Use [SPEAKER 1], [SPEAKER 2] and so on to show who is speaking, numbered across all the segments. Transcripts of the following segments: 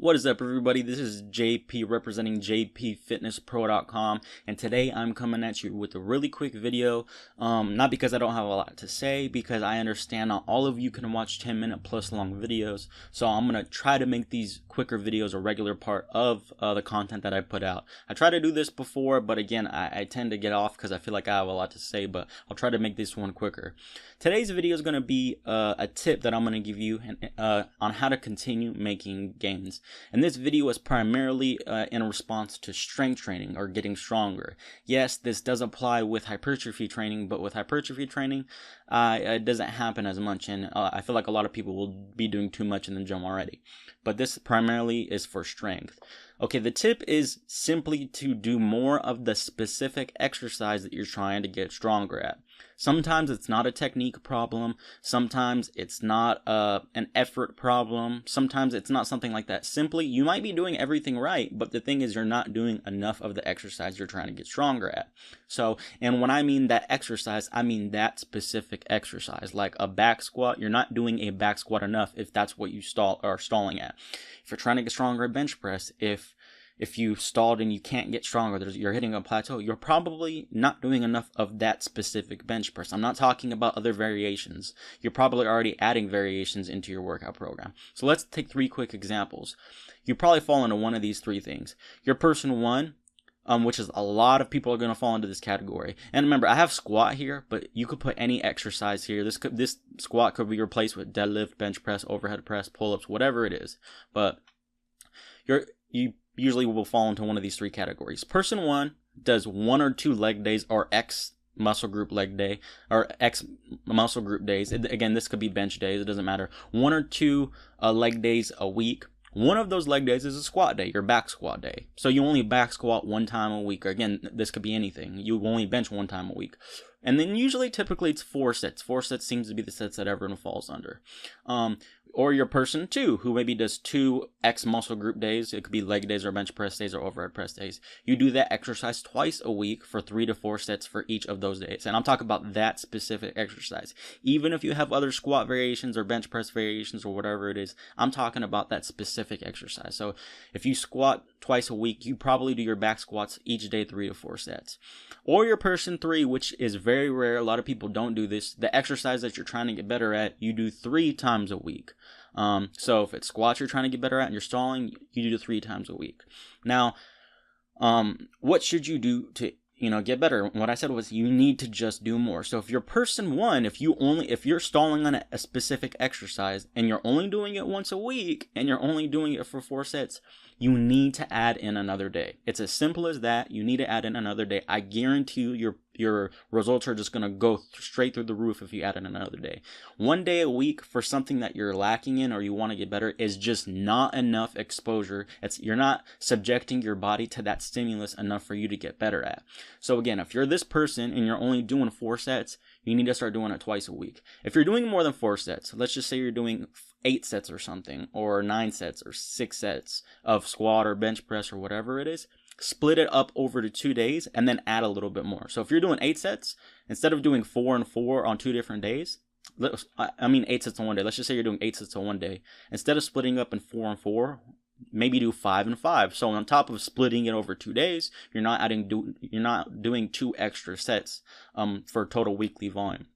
[SPEAKER 1] What is up, everybody? This is JP representing jpfitnesspro.com, and today I'm coming at you with a really quick video. Not because I don't have a lot to say, because I understand not all of you can watch 10-minute plus long videos, so I'm gonna try to make these quicker videos a regular part of the content that I put out. I tried to do this before, but again, I tend to get off because I feel like I have a lot to say, but I'll try to make this one quicker. Today's video is going to be a tip that I'm going to give you on how to continue making gains. And this video is primarily in response to strength training or getting stronger. Yes, this does apply with hypertrophy training, but with hypertrophy training, it doesn't happen as much. And I feel like a lot of people will be doing too much in the gym already. But this primarily is for strength. Okay, the tip is simply to do more of the specific exercise that you're trying to get stronger at. Sometimes it's not a technique problem. Sometimes it's not an effort problem. Sometimes it's not something like that. Simply, you might be doing everything right, but the thing is you're not doing enough of the exercise you're trying to get stronger at. So, and when I mean that exercise, I mean that specific exercise. Like a back squat, you're not doing a back squat enough if that's what you are stalling at. If you're trying to get stronger at bench press, if you stalled and you can't get stronger, you're hitting a plateau, you're probably not doing enough of that specific bench press. I'm not talking about other variations. You're probably already adding variations into your workout program. So let's take 3 quick examples. You probably fall into one of these 3 things. You're person 1, which is a lot of people are going to fall into this category. And remember, I have squat here, but you could put any exercise here. This squat could be replaced with deadlift, bench press, overhead press, pull-ups, whatever it is. But you usually will fall into one of these 3 categories. Person 1 does 1 or 2 leg days or X muscle group leg day or X muscle group days. Again, this could be bench days. It doesn't matter. 1 or 2 leg days a week. One of those leg days is a squat day, your back squat day. So you only back squat 1 time a week. Or again, this could be anything. You only bench 1 time a week. And then typically it's 4 sets. 4 sets seems to be the sets that everyone falls under. Or your person 2, who maybe does 2 X muscle group days. It could be leg days or bench press days or overhead press days. You do that exercise twice a week for 3 to 4 sets for each of those days. And I'm talking about that specific exercise. Even if you have other squat variations or bench press variations or whatever it is, I'm talking about that specific exercise. So if you squat twice a week, you probably do your back squats each day 3 to 4 sets. Or your person 3, which is very rare. A lot of people don't do this. The exercise that you're trying to get better at, you do 3 times a week. So if it's squats you're trying to get better at and you're stalling, you do 3 times a week. Now, what should you do to get better? What I said was you need to just do more. So if you're person 1, if you're stalling on a specific exercise and you're only doing it once a week and you're only doing it for 4 sets, you need to add in another day. It's as simple as that. You need to add in another day. I guarantee you your results are just going to go straight through the roof if you add in another day. 1 day a week for something that you're lacking in or you want to get better is just not enough exposure. You're not subjecting your body to that stimulus enough for you to get better at. So again, if you're this person and you're only doing 4 sets, you need to start doing it twice a week. If you're doing more than 4 sets, let's just say you're doing 8 sets or something, or 9 sets or 6 sets of squat or bench press or whatever it is, split it up over to 2 days and then add a little bit more. So if you're doing 8 sets, instead of doing 4 and 4 on 2 different days, 8 sets on 1 day. Let's just say you're doing 8 sets on 1 day. Instead of splitting up in 4 and 4, maybe do 5 and 5. So on top of splitting it over 2 days, you're not doing 2 extra sets for total weekly volume.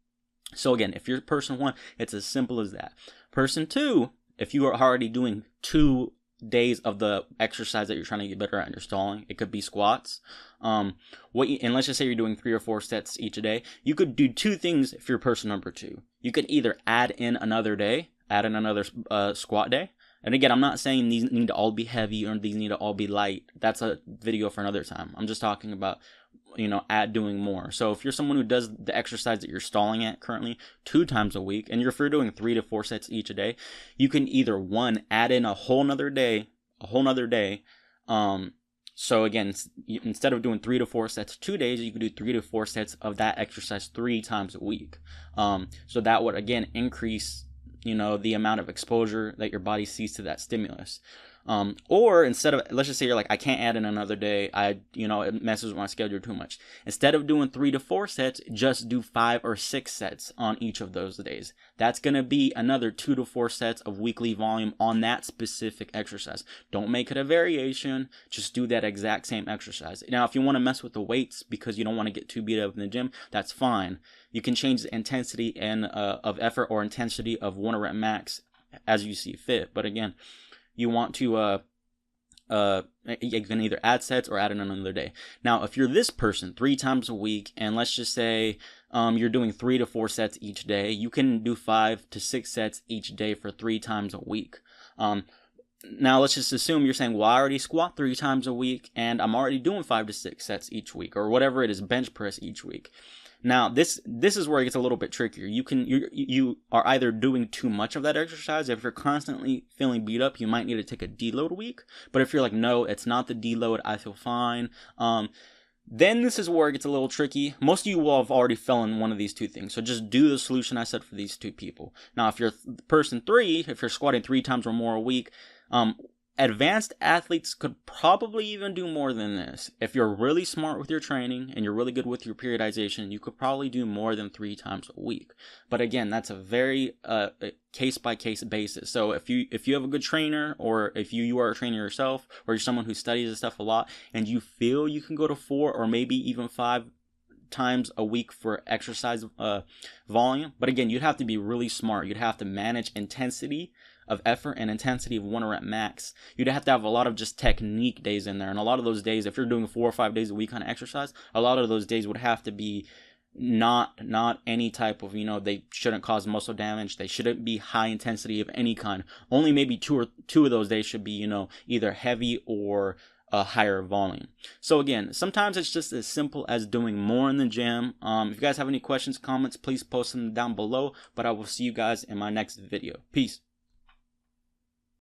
[SPEAKER 1] So again, if you're person 1, it's as simple as that. Person 2, if you are already doing 2 days of the exercise that you're trying to get better at and you're stalling, it could be squats. And let's just say you're doing 3 or 4 sets each day. You could do 2 things if you're person number 2. You could either add in another day, add in another squat day. And again, I'm not saying these need to all be heavy or these need to all be light. That's a video for another time. I'm just talking about doing more. So if you're someone who does the exercise that you're stalling at currently 2 times a week, and if you're doing 3 to 4 sets each a day, you can either 1, add in a whole nother day. So again, instead of doing 3 to 4 sets 2 days, you can do 3 to 4 sets of that exercise 3 times a week. So that would again increase the amount of exposure that your body sees to that stimulus. Or instead of, let's just say you're like, I can't add in another day, it messes with my schedule too much. Instead of doing 3 to 4 sets, just do 5 or 6 sets on each of those days. That's going to be another 2 to 4 sets of weekly volume on that specific exercise. Don't make it a variation, just do that exact same exercise. Now, if you want to mess with the weights because you don't want to get too beat up in the gym, that's fine. You can change the intensity and of effort or intensity of 1 rep max as you see fit. But again, you want to you can either add sets or add in another day. Now, if you're this person 3 times a week, and let's just say you're doing 3 to 4 sets each day, you can do 5 to 6 sets each day for 3 times a week. Now, let's just assume you're saying, well, I already squat 3 times a week, and I'm already doing 5 to 6 sets each week, or whatever it is, bench press each week. Now, this is where it gets a little bit trickier. You are either doing too much of that exercise. If you're constantly feeling beat up, you might need to take a deload week. But if you're like, no, it's not the deload, I feel fine, then this is where it gets a little tricky. Most of you will have already fell in one of these two things. So just do the solution I said for these 2 people. Now, if you're person 3, if you're squatting 3 times or more a week, advanced athletes could probably even do more than this. If you're really smart with your training and you're really good with your periodization, you could probably do more than 3 times a week. But again, that's a very case-by-case basis. So if you have a good trainer, or if you are a trainer yourself, or you're someone who studies this stuff a lot, and you feel you can go to 4 or maybe even 5 times a week for exercise volume, but again, you'd have to be really smart. You'd have to manage intensity of effort and intensity of 1 rep max. You'd have to have a lot of just technique days in there, and a lot of those days, if you're doing 4 or 5 days a week on exercise, a lot of those days would have to be not any type of, they shouldn't cause muscle damage, they shouldn't be high intensity of any kind. Only maybe two of those days should be, either heavy or a higher volume. So again, sometimes it's just as simple as doing more in the gym. If you guys have any questions, comments, please post them down below, but I will see you guys in my next video. Peace.